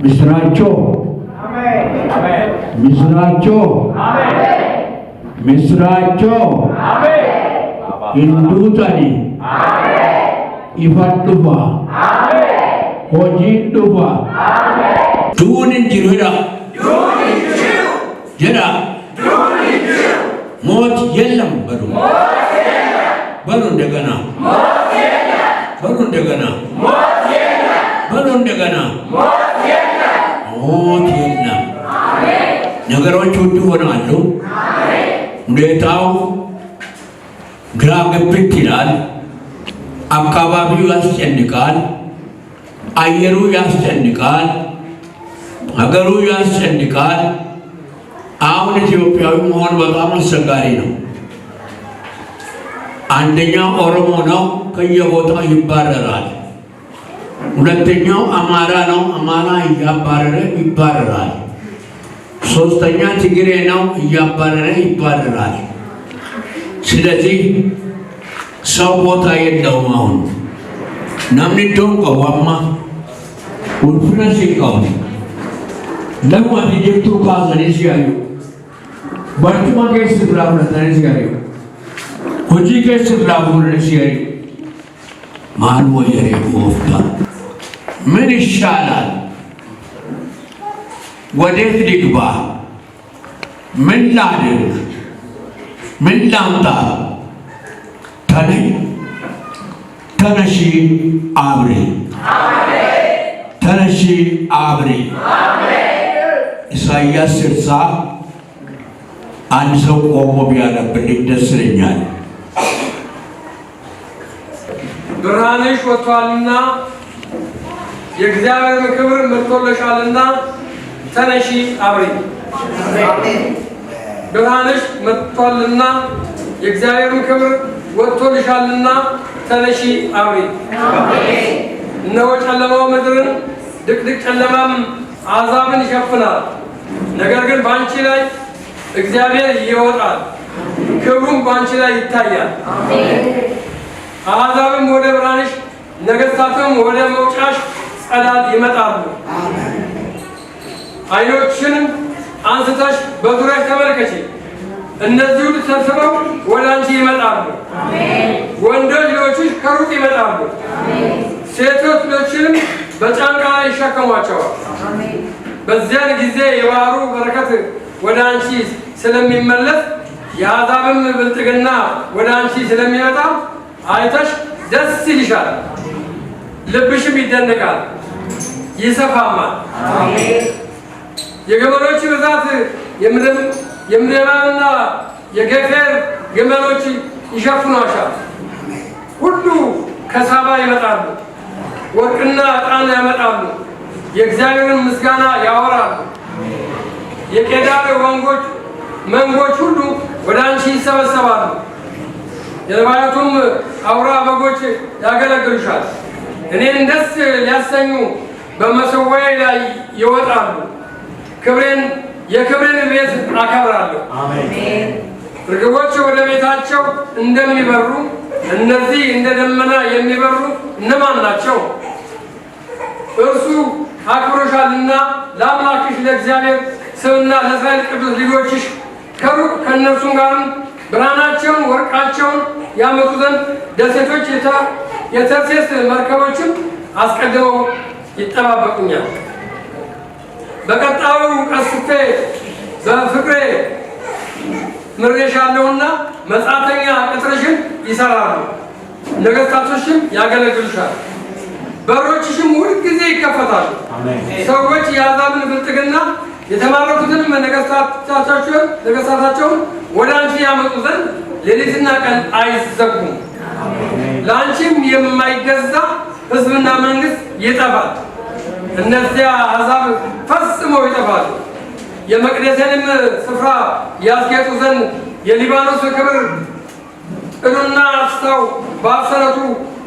ምስራቸው ምስራቸው ምስራቸው hinduutani ifan dhufa hojiin dhufa duunin jiruudha jedha moot yellam baru baru እንደገና baru እንደገና baru እንደገና ሞት የለም ነገሮች ሁሉ ይሆናሉ ሁኔታው ግራ ገብት ይላል አካባቢው ያስጨንቃል አየሩ ያስጨንቃል ሀገሩ ያስጨንቃል አሁን ኢትዮጵያዊ መሆን በጣም አስቸጋሪ ነው አንደኛው ኦሮሞ ነው ከየቦታው ይባረራል ሁለተኛው አማራ ነው አማራ ይባረራል ሶስተኛ ትግሬ ነው እያባረረ ይባረራል ስለዚህ ሰው ቦታ የለውም አሁን namni tokko wamma ulfina siqaw lamma dijektu kaasanii siyayu bartuma keessa bilaaflatanii siyayu hojii keessa bilaaflatanii siyayu maal wayyaree gooftaa ምን ይሻላል ወዴት ልግባ ምን ላድርግ ምን ላምጣ ተነሺ አብሪ ተነሺ አብሪ ኢሳይያስ 60 አንድ ሰው ቆሞ ቢያነብልኝ ደስ ይለኛል ብርሃንሽ ወጥቷልና የእግዚአብሔር ክብር መጥቶልሻልና ተነሺ አብሪ ብርሃንሽ መጥቷልና የእግዚአብሔር ክብር ወጥቶልሻልና ተነሺ አብሪ እነሆ ጨለማው ምድርን ድቅድቅ ጨለማም አሕዛብን ይሸፍናል ነገር ግን በአንቺ ላይ እግዚአብሔር ይወጣል ክብሩም በአንቺ ላይ ይታያል አሕዛብም ወደ ብርሃንሽ ነገሥታትም ወደ መውጫሽ ጸዳል ይመጣሉ ዓይኖችሽንም አንስተሽ በዙሪያሽ ተመልከቺ እነዚህ ሁሉ ተሰብስበው ወደ አንቺ ይመጣሉ ወንዶች ልጆችሽ ከሩቅ ይመጣሉ ሴቶች ልጆችሽንም በጫንቃ ላይ ይሸከሟቸዋል በዚያን ጊዜ የባህሩ በረከት ወደ አንቺ ስለሚመለስ የአሕዛብም ብልጥግና ወደ አንቺ ስለሚመጣ አይተሽ ደስ ይልሻል ልብሽም ይደነቃል ይሰፋማል የግመሎች ብዛት የምድያምና የጌፌር ግመሎች ይሸፍኗሻል ሁሉ ከሳባ ይመጣሉ ወርቅና ዕጣን ያመጣሉ የእግዚአብሔርን ምስጋና ያወራሉ የቄዳር መንጎች ሁሉ ወደ አንቺ ይሰበሰባሉ የነባያቱም አውራ በጎች ያገለግሉሻል እኔን ደስ ሊያሰኙ በመሠዊያዬ ላይ ይወጣሉ የክብሬን ቤት አከብራለሁ አሜን ርግቦች ወደ ቤታቸው እንደሚበሩ እነዚህ እንደ ደመና የሚበሩ እነማን ናቸው እርሱ አክብሮሻልና ለአምላክሽ ለእግዚአብሔር ስምና ለእስራኤል ቅዱስ ልጆችሽ ከሩቅ ከእነርሱም ጋርም ብርሃናቸውን ወርቃቸውን ያመጡ ዘንድ ደሴቶች የተርሴስ መርከቦችም አስቀድመው ይጠባበቁኛል በቀጣዩ ቀስፌ በፍቅሬ ምሬሻለሁና መጻተኛ ቅጥርሽን ይሰራሉ ነገሥታቶችም ያገለግሉሻል በሮችሽም ሁልጊዜ ይከፈታሉ ሰዎች የአሕዛብን ብልጥግና የተማረኩትንም ነገሥታታቸውን ወደ አንቺ ያመጡ ዘንድ ሌሊትና ቀን አይዘጉም ለአንቺም የማይገዛ ሕዝብና መንግሥት ይጠፋል እነዚያ አሕዛብ ፈጽመው ይጠፋሉ የመቅደሴንም ስፍራ ያስጌጡ ዘንድ የሊባኖስ ክብር ጥዱና አስታው በአሰረቱ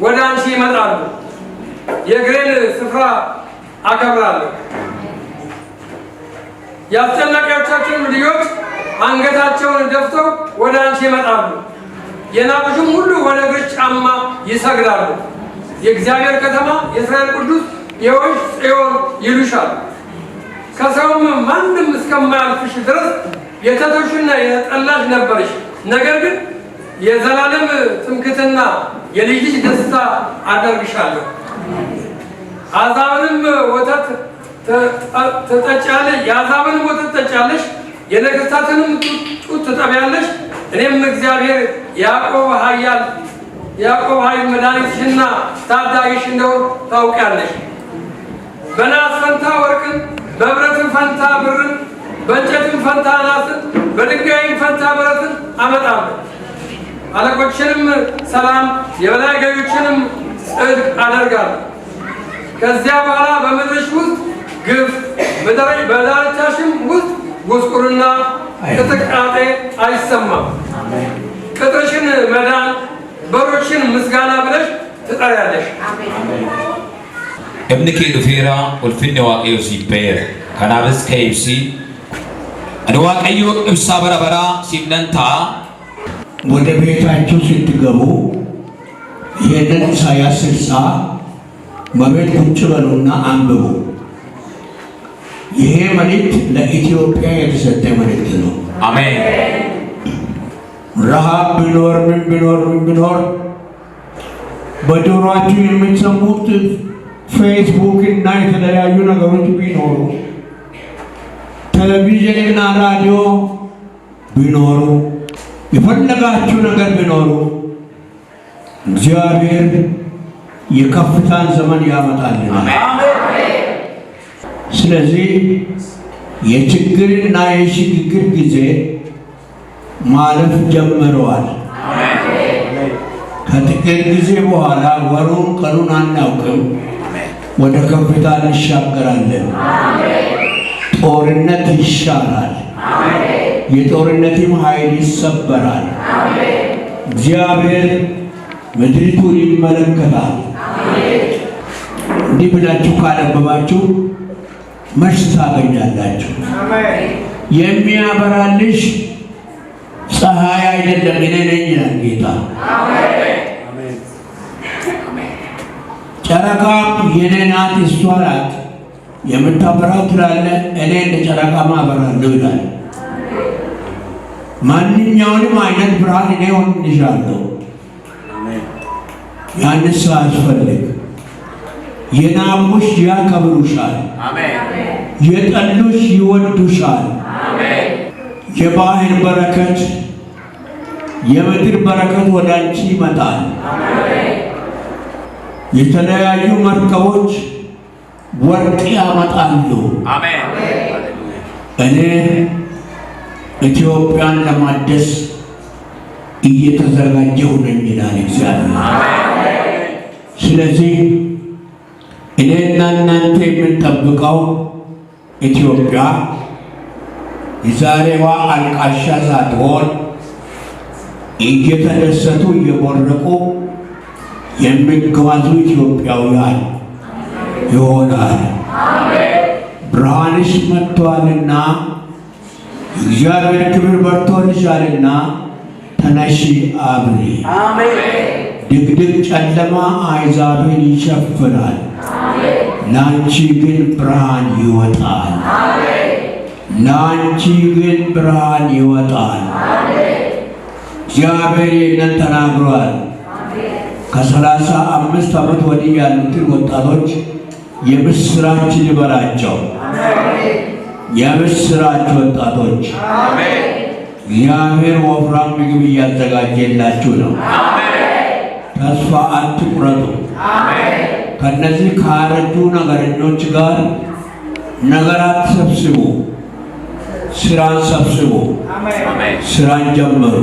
ወደ አንቺ ይመጣሉ የእግሬን ስፍራ አከብራለሁ ያስጨናቂዎቻችን ልጆች አንገታቸውን ደፍተው ወደ አንቺ ይመጣሉ የናቁሽም ሁሉ ወደ እግርሽ ጫማ ይሰግዳሉ የእግዚአብሔር ከተማ የእስራኤል ቅዱስ የወንዝ ጽዮን ይሉሻል ከሰውም ማንም እስከማያልፍሽ ድረስ የተተውሽና የጠላሽ ነበርሽ። ነገር ግን የዘላለም ትምክህትና የልጅ ልጅ ደስታ አደርግሻለሁ። አሕዛብንም ወተት ትጠጫለሽ፣ የአሕዛብንም ወተት ትጠጫለሽ፣ የነገሥታትንም ጡት ትጠቢያለሽ። እኔም እግዚአብሔር ያዕቆብ ኃይል መድኃኒትሽና ታዳጊሽ እንደሆን ታውቂያለሽ። በናስ ፈንታ ወርቅን፣ በብረትም ፈንታ ብርን፣ በእንጨትም ፈንታ ናስን፣ በድንጋይም ፈንታ ብረትን አመጣለሁ። አለቆችንም ሰላም፣ የበላይ ገዦችንም ጽድቅ አደርጋለሁ። ከዚያ በኋላ በምድርሽ ውስጥ ግፍ፣ በዳርቻሽም ውስጥ ጉስቁልና፣ ቅጥቃጤ አይሰማም። ቅጥርሽን መዳን፣ በሮችን ምስጋና ብለሽ ትጠሪያለሽ። Namni kee dhufeera ulfinni waaqayyo siif ba'eera. Kanaafis ka'ee ibsi. Ani waaqayyo ibsaa bara baraa siif nan ta'a. ወደ ቤታችሁ ስትገቡ ይህንን ኢሳይያስ 60 በቤት ቁጭ በሉና አንብቡ። ይሄ መልእክት ለኢትዮጵያ የተሰጠ መልእክት ነው። አሜን። ረሃብ ቢኖር ምን ቢኖር በጆሮአችሁ የምትሰሙት ፌስቡክ እና የተለያዩ ነገሮች ቢኖሩ ቴሌቪዥን እና ራዲዮ ቢኖሩ የፈለጋችሁ ነገር ቢኖሩ እግዚአብሔር የከፍታን ዘመን ያመጣልናል። ስለዚህ የችግርና የሽግግር ጊዜ ማለፍ ጀምረዋል። ከጥቂት ጊዜ በኋላ ወሩን ቀኑን አናውቅም፣ ወደ ከፍታ እንሻገራለን። ጦርነት ይሻራል፣ የጦርነትም ኃይል ይሰበራል። እግዚአብሔር ምድሪቱን ይመለከታል። እንዲህ ብላችሁ ካነበባችሁ መልስ ታገኛላችሁ። የሚያበራልሽ ፀሐይ አይደለም እኔ ነኝ ይላል ጌታ። ጨረቃም የኔ ናት እሷ ናት የምታበራው ትላለህ፣ እኔ እንደ ጨረቃ ማበራለሁ ይላል። ማንኛውንም አይነት ብርሃን እኔ ሆንልሻለሁ። ያንስ ሳያስፈልግ የናቁሽ ያከብሩሻል፣ የጠሉሽ ይወዱሻል። የባህር በረከት የምድር በረከት ወደ አንቺ ይመጣል። የተለያዩ መርከቦች ወርቅ ያመጣሉ። እኔ ኢትዮጵያን ለማደስ እየተዘጋጀሁ ነኝ ይላል እግዚአብሔር። ስለዚህ እኔና እናንተ የምንጠብቀው ኢትዮጵያ የዛሬዋ አልቃሻ ሳትሆን እየተደሰቱ እየቦረቁ የሚጓዙ ኢትዮጵያውያን ይሆናል። ብርሃንሽ መጥቷልና እግዚአብሔር ክብር በርቶልሻልና ተነሺ አብሪ። ድቅድቅ ጨለማ አሕዛብን ይሸፍናል፣ ላንቺ ግን ብርሃን ይወጣል። ላንቺ ግን ብርሃን ይወጣል። እግዚአብሔር ይህንን ተናግሯል። ከ35 ዓመት ወዲህ ያሉትን ወጣቶች የምስራች ልበላቸው። የምስራች ወጣቶች እግዚአብሔር ወፍራም ምግብ እያዘጋጀላችሁ ነው። ተስፋ አትቁረጡ። ከነዚህ ካረጁ ነገረኞች ጋር ነገር አትሰብስቡ። ስራን ሰብስቡ። ስራን ጀምሩ።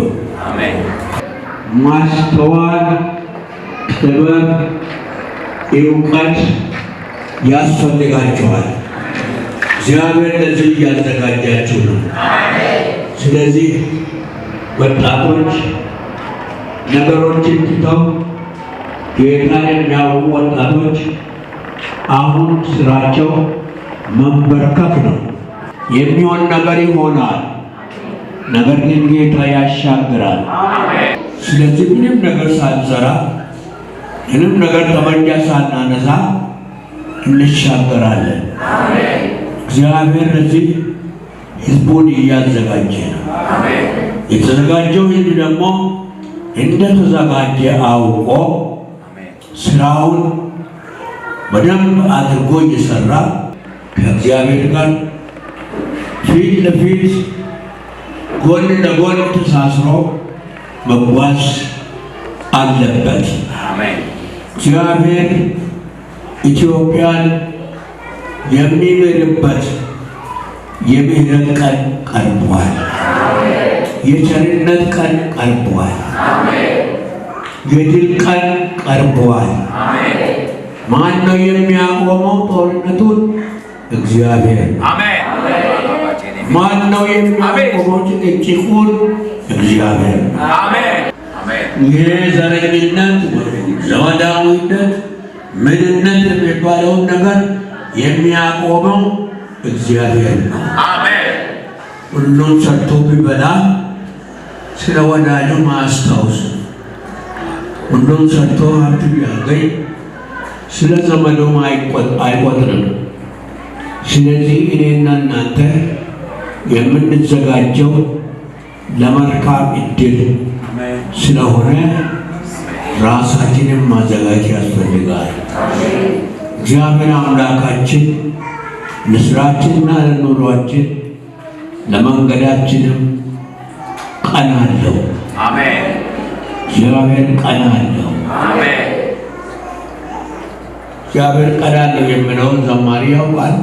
ማስተዋል፣ ጥበብ፣ እውቀት ያስፈልጋቸዋል። እግዚአብሔር ለዚህ እያዘጋጃችሁ ነው። ስለዚህ ወጣቶች ነገሮችን ትተው ጌታን የሚያውቁ ወጣቶች አሁን ስራቸው መንበርከክ ነው። የሚሆን ነገር ይሆናል። ነገር ግን ጌታ ያሻግራል። ስለዚህ ምንም ነገር ሳንሰራ ምንም ነገር ጠመንጃ ሳናነሳ እንሻገራለን። እግዚአብሔር ለዚህ ሕዝቡን እያዘጋጀ ነው። የተዘጋጀው ሕዝብ ደግሞ እንደተዘጋጀ አውቆ ስራውን በደንብ አድርጎ እየሰራ ከእግዚአብሔር ጋር ፊት ለፊት ጎን ለጎን ተሳስሮ መጓዝ አለበት። እግዚአብሔር ኢትዮጵያን የሚምርበት የምህረት ቀን ቀርቧል። የቸርነት ቀን ቀርቧል። የድል ቀን ቀርቧል። ማን ነው የሚያቆመው ጦርነቱን? እግዚአብሔር። ማን ነው የሚያቆመው ጭቅጭቁን? እግዚአብሔር። ይሄ ዘረኝነት፣ ዘመዳዊነት፣ ምንነት የሚባለውን ነገር የሚያቆመው እግዚአብሔር ነው። ሁሉን ሰርቶ ቢበላ ስለ ወዳጁ ማስታወስ፣ ሁሉን ሰርቶ ሀብት ቢያገኝ ስለ ዘመዱ አይቆጥርም። ስለዚህ እኔና እናንተ የምንዘጋጀው ለመልካም ዕድል ስለሆነ ራሳችንን ማዘጋጀት ያስፈልጋል። እግዚአብሔር አምላካችን ለስራችንና ለኑሯችን ለመንገዳችንም ቀን አለው። እግዚአብሔር ቀን አለው። እግዚአብሔር ቀን አለው የሚለውን ዘማሪ ያውቃል።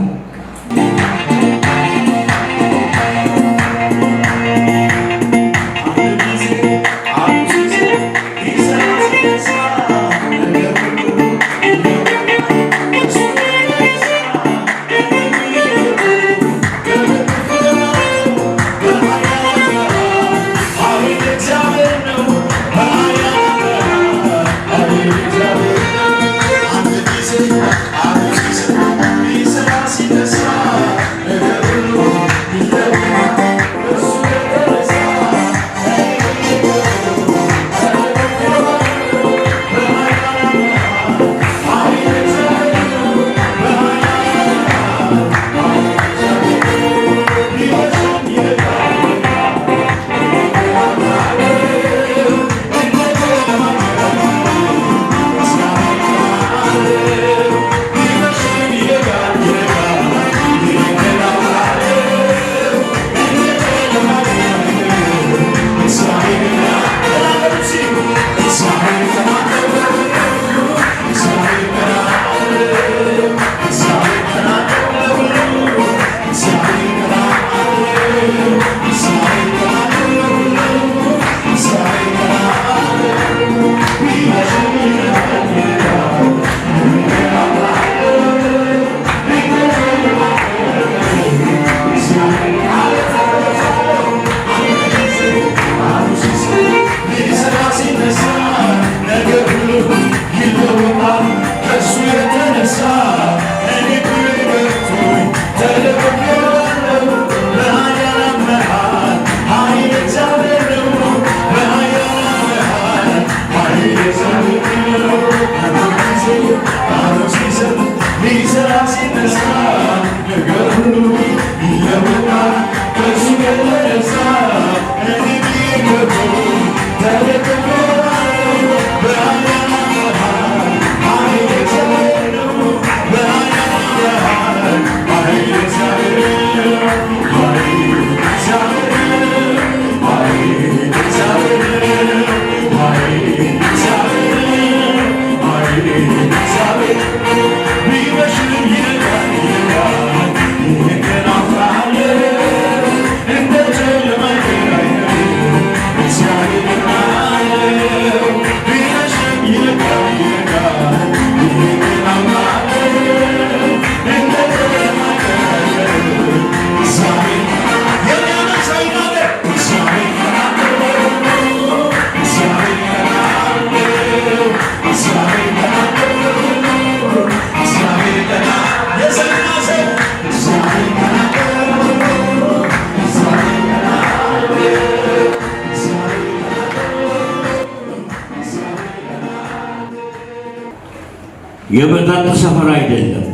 የመጠጥ ሰፈር አይደለም።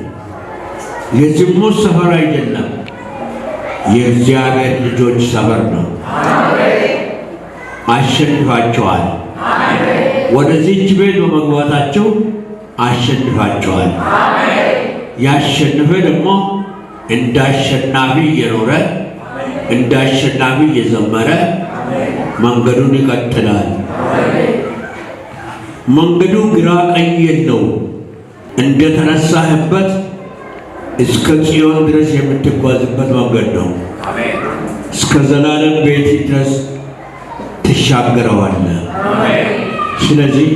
የዝሙት ሰፈር አይደለም፣ የእግዚአብሔር ልጆች ሰፈር ነው። አሸንፋቸዋል። ወደዚህች ቤት በመግባታቸው አሸንፋቸዋል። ያሸነፈ ደግሞ እንደ አሸናፊ እየኖረ እንደ አሸናፊ እየዘመረ መንገዱን ይቀጥላል። መንገዱ ግራ ቀኝ የለው። እንደ ተነሳህበት እስከ ጽዮን ድረስ የምትጓዝበት መንገድ ነው። እስከ ዘላለም ቤት ድረስ ትሻገረዋለህ። ስለዚህ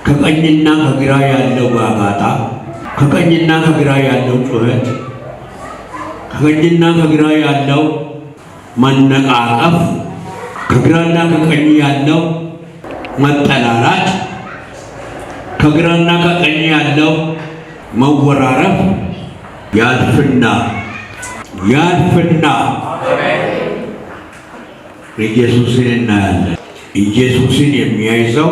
ከቀኝና ከግራ ያለው ጋጋታ፣ ከቀኝና ከግራ ያለው ጩኸት፣ ከቀኝና ከግራ ያለው መነቃቀፍ፣ ከግራና ከቀኝ ያለው መጠላላት፣ ከግራና ከቀኝ ያለው መወራረፍ ያልፍና ኢየሱስን እናያለን። ኢየሱስን የሚያይ ሰው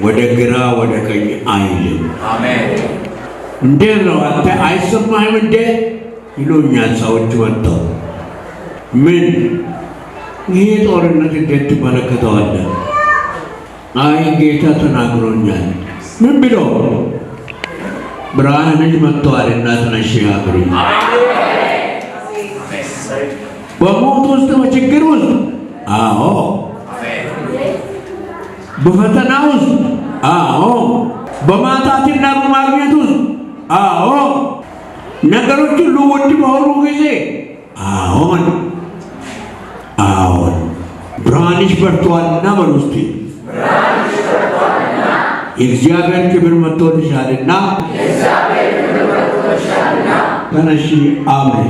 ወደ ግራ ወደ ቀኝ አይልም። እንዴት ነው አንተ አይሰማህም እንዴ ይሉኛል ሰዎች ወጥተው። ምን ይሄ ጦርነት እንዴት ትመለከተዋለህ? አይ ጌታ ተናግሮኛል። ምን ብሎ? ብርሃንሽ መጥቷልና ተነሺ አብሪ። በሞት ውስጥ በችግር ውስጥ አዎ፣ በፈተና ውስጥ አዎ፣ በማጣትና በማግኘት ውስጥ አዎ፣ ነገሮች ሁሉ ውድ በሆኑ ጊዜ አዎን ብርሃንሽ በርቷልና በሉ እስቲ የእግዚአብሔር ክብር መጥቶልሻልና ተነሺ አብሪ።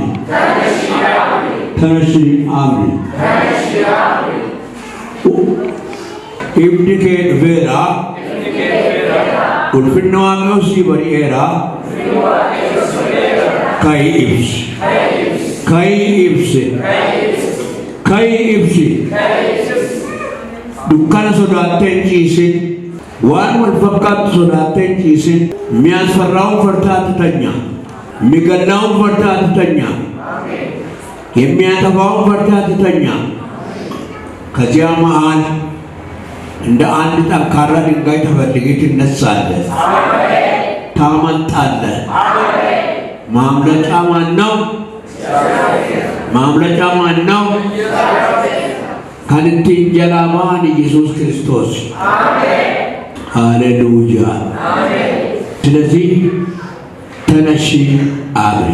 ተነሺ አብሪ። ኢብዲኬ ቬራ ቁልፍና ዋቀው ሲበሪኤራ ካይ ኢብስ ዱካነ ሶዳቴን ጪስን ዋን ወልፈቃት ሶዳቴን ጪስን የሚያስፈራውን ፈርታ አትተኛ፣ የሚገላውን ፈርታ አትተኛ፣ የሚያጠፋውን ፈርታ አትተኛ። ከዚያ መሃል እንደ አንድ ጠንካራ ድንጋይ ተፈልጌ ትነሳለህ፣ ታመልጣለህ። ማምለጫ ማን ነው? ማምለጫ ማን ነው? ከንቲን ጀላማን ኢየሱስ ክርስቶስ። ሃሌሉያ። ስለዚህ ተነሺ አብሪ።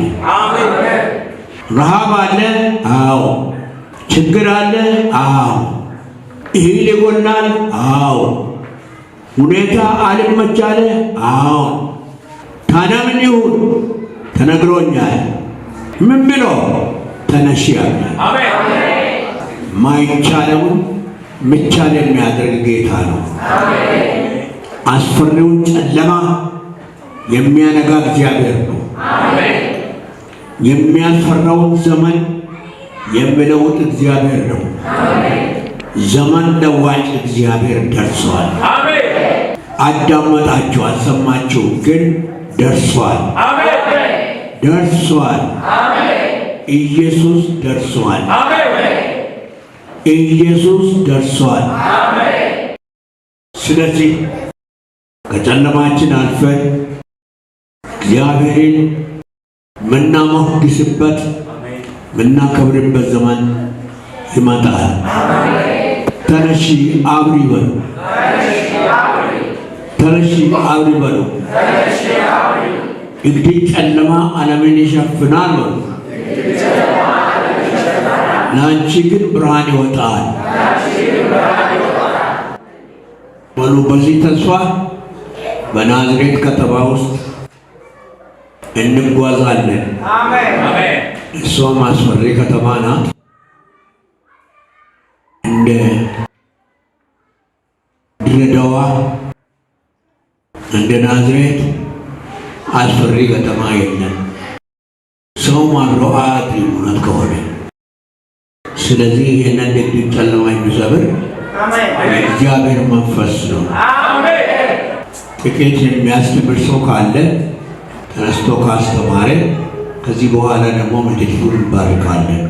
ረሃብ አለ? አዎ። ችግር አለ? አዎ። እህል ይጎላል? አዎ። ሁኔታ አልመቻለ? አዎ። ታዲያ ምን ይሁን? ተነግሮኛል። ምን ብሎ? ተነሺ አብሪ። ማይቻለውን ምቻል የሚያደርግ ጌታ ነው። አስፈሪውን ጨለማ የሚያነጋ እግዚአብሔር ነው። የሚያስፈራውን ዘመን የሚለውጥ እግዚአብሔር ነው። ዘመን ለዋጭ እግዚአብሔር ደርሷል። አዳመጣችሁ አልሰማችሁ፣ ግን ደርሷል። ኢየሱስ ደርሷል። ኢየሱስ ደርሷል። ስለዚህ ከጨለማችን አልፈን እግዚአብሔርን ምናሞግስበት ምናከብርበት ዘመን ይመጣል። ተነሺ አብሪ በሉ። ተነሺ አብሪ በሉ። እንግዲህ ጨለማ ዓለምን ይሸፍናል በሉ። ለአንቺ ግን ብርሃን ይወጣል በሉ። በዚህ ተስፋ በናዝሬት ከተማ ውስጥ እንጓዛለን። እሷም አስፈሪ ከተማ ናት። እንደ ድሬዳዋ እንደ ናዝሬት አስፈሪ ከተማ የለም። ሰው ማድሮ አያት ሊሆናት ከሆነ ስለዚህ ይህንን ድቅድቅ ጨለማ የሚሰብር የእግዚአብሔር መንፈስ ነው። ጥቂት የሚያስተምር ሰው ካለ ተነስቶ ካስተማረ ከዚህ በኋላ ደግሞ ምድሪቱን እንባርካለን።